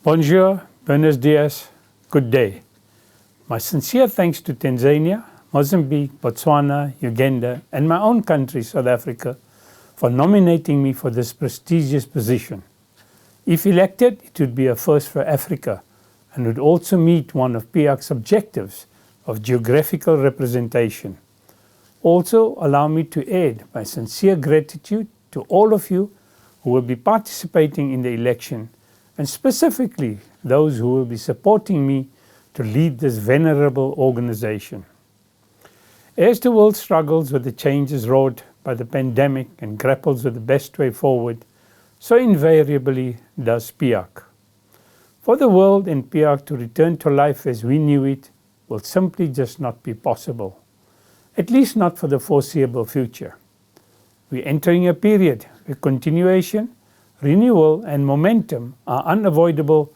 Bonjour, buenos dias, good day. My sincere thanks to Tanzania, Mozambique, Botswana, Uganda, and my own country, South Africa, for nominating me for this prestigious position. If elected, it would be a first for Africa and would also meet one of PIARC's objectives of geographical representation. Also, allow me to add my sincere gratitude to all of you who will be participating in the election, and specifically those who will be supporting me to lead this venerable organization. As the world struggles with the changes wrought by the pandemic and grapples with the best way forward, so invariably does PIARC. For the world and PIARC to return to life as we knew it will simply just not be possible, at least not for the foreseeable future. We're entering a period where continuation, renewal and momentum are unavoidable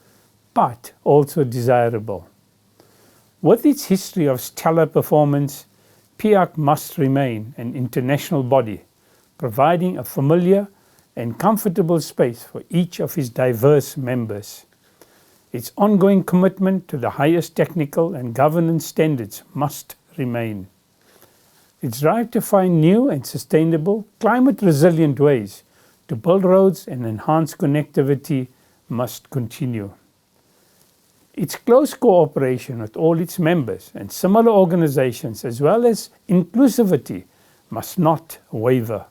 but also desirable. With its history of stellar performance, PIARC must remain an international body, providing a familiar and comfortable space for each of its diverse members. Its ongoing commitment to the highest technical and governance standards must remain. Its drive to find new and sustainable, climate-resilient ways to build roads and enhance connectivity must continue. Its close cooperation with all its members and similar organizations, as well as inclusivity, must not waver.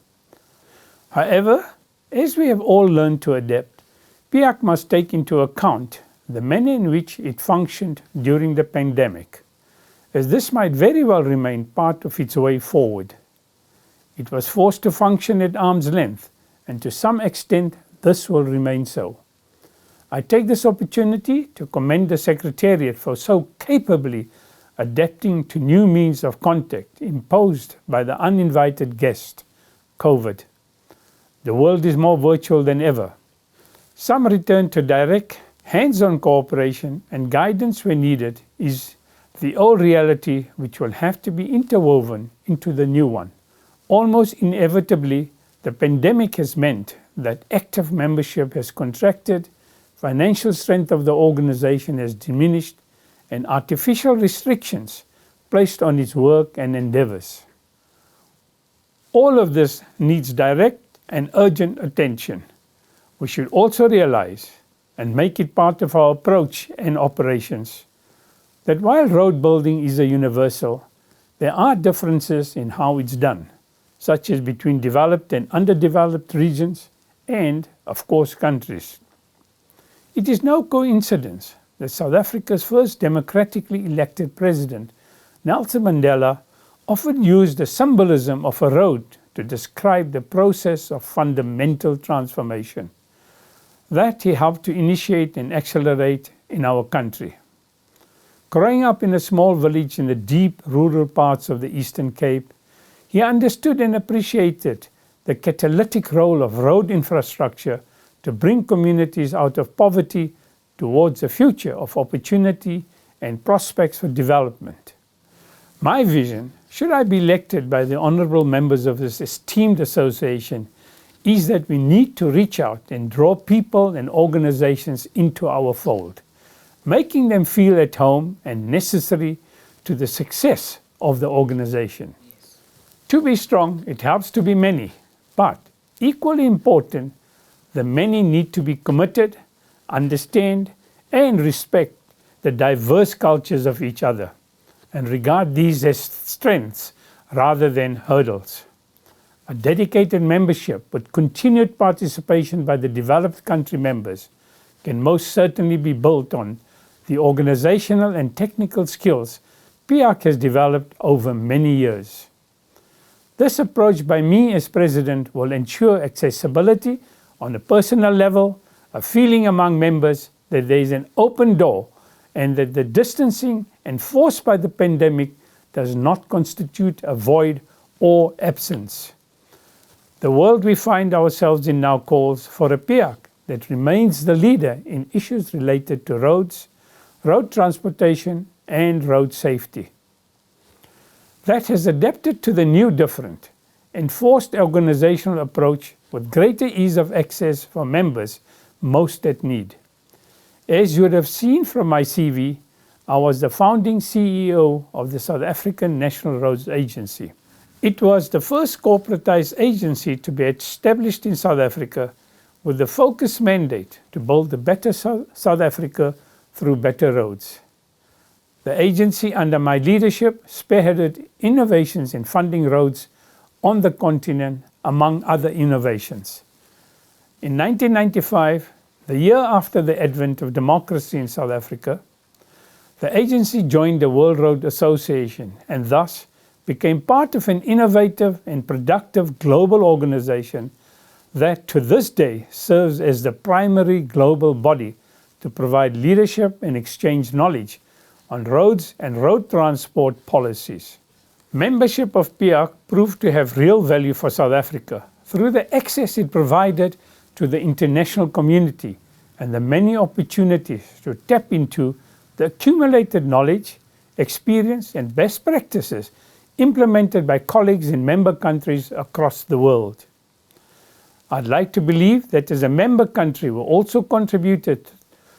However, as we have all learned to adapt, PIARC must take into account the manner in which it functioned during the pandemic, as this might very well remain part of its way forward. It was forced to function at arm's length, and to some extent this will remain so. I take this opportunity to commend the Secretariat for so capably adapting to new means of contact imposed by the uninvited guest, COVID. The world is more virtual than ever. Some return to direct, hands-on cooperation and guidance where needed is the old reality which will have to be interwoven into the new one. Almost inevitably, the pandemic has meant that active membership has contracted, financial strength of the organization has diminished, and artificial restrictions placed on its work and endeavors. All of this needs direct and urgent attention. We should also realize and make it part of our approach and operations that while road building is a universal, there are differences in how it's done, such as between developed and underdeveloped regions and, of course, countries. It is no coincidence that South Africa's first democratically elected president, Nelson Mandela, often used the symbolism of a road to describe the process of fundamental transformation that he helped to initiate and accelerate in our country. Growing up in a small village in the deep rural parts of the Eastern Cape, he understood and appreciated the catalytic role of road infrastructure to bring communities out of poverty towards a future of opportunity and prospects for development. My vision, should I be elected by the honorable members of this esteemed association, is that we need to reach out and draw people and organizations into our fold, making them feel at home and necessary to the success of the organization. To be strong, it helps to be many, but equally important, the many need to be committed, understand, and respect the diverse cultures of each other, and regard these as strengths rather than hurdles. A dedicated membership with continued participation by the developed country members can most certainly be built on the organizational and technical skills PIARC has developed over many years. This approach by me as president will ensure accessibility on a personal level, a feeling among members that there is an open door and that the distancing enforced by the pandemic does not constitute a void or absence. The world we find ourselves in now calls for a PIARC that remains the leader in issues related to roads, road transportation and road safety. That has adapted to the new different, enforced organizational approach with greater ease of access for members most at need. As you would have seen from my CV, I was the founding CEO of the South African National Roads Agency. It was the first corporatized agency to be established in South Africa with the focused mandate to build a better South Africa through better roads. The agency under my leadership spearheaded innovations in funding roads on the continent, among other innovations. In 1995, the year after the advent of democracy in South Africa, the agency joined the World Road Association and thus became part of an innovative and productive global organization that to this day serves as the primary global body to provide leadership and exchange knowledge on roads and road transport policies. Membership of PIARC proved to have real value for South Africa through the access it provided to the international community and the many opportunities to tap into the accumulated knowledge, experience and best practices implemented by colleagues in member countries across the world. I'd like to believe that as a member country we also contributed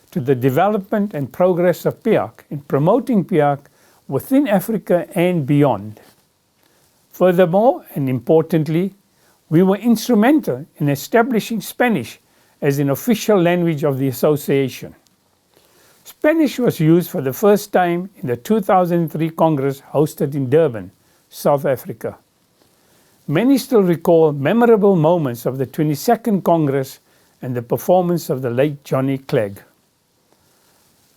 to the development and progress of PIARC in promoting PIARC within Africa and beyond. Furthermore, and importantly, we were instrumental in establishing Spanish as an official language of the association. Spanish was used for the first time in the 2003 Congress hosted in Durban, South Africa. Many still recall memorable moments of the 22nd Congress and the performance of the late Johnny Clegg.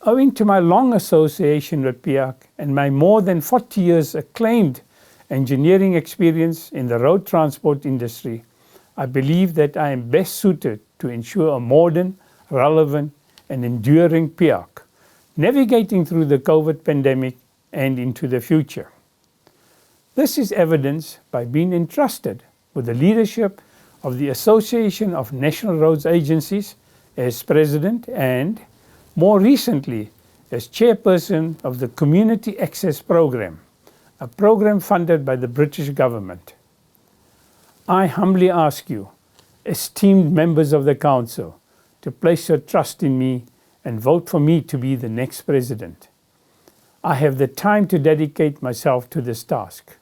Owing to my long association with PIARC and my more than 40 years acclaimed engineering experience in the road transport industry, I believe that I am best suited to ensure a modern, relevant and enduring PIARC, navigating through the COVID pandemic and into the future. This is evidenced by being entrusted with the leadership of the Association of National Roads Agencies as President and, more recently, as Chairperson of the Community Access Program, a program funded by the British government. I humbly ask you, esteemed members of the Council, to place your trust in me and vote for me to be the next President. I have the time to dedicate myself to this task.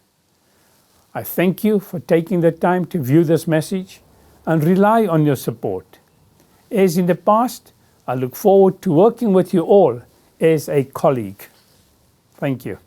I thank you for taking the time to view this message and rely on your support. As in the past, I look forward to working with you all as a colleague. Thank you.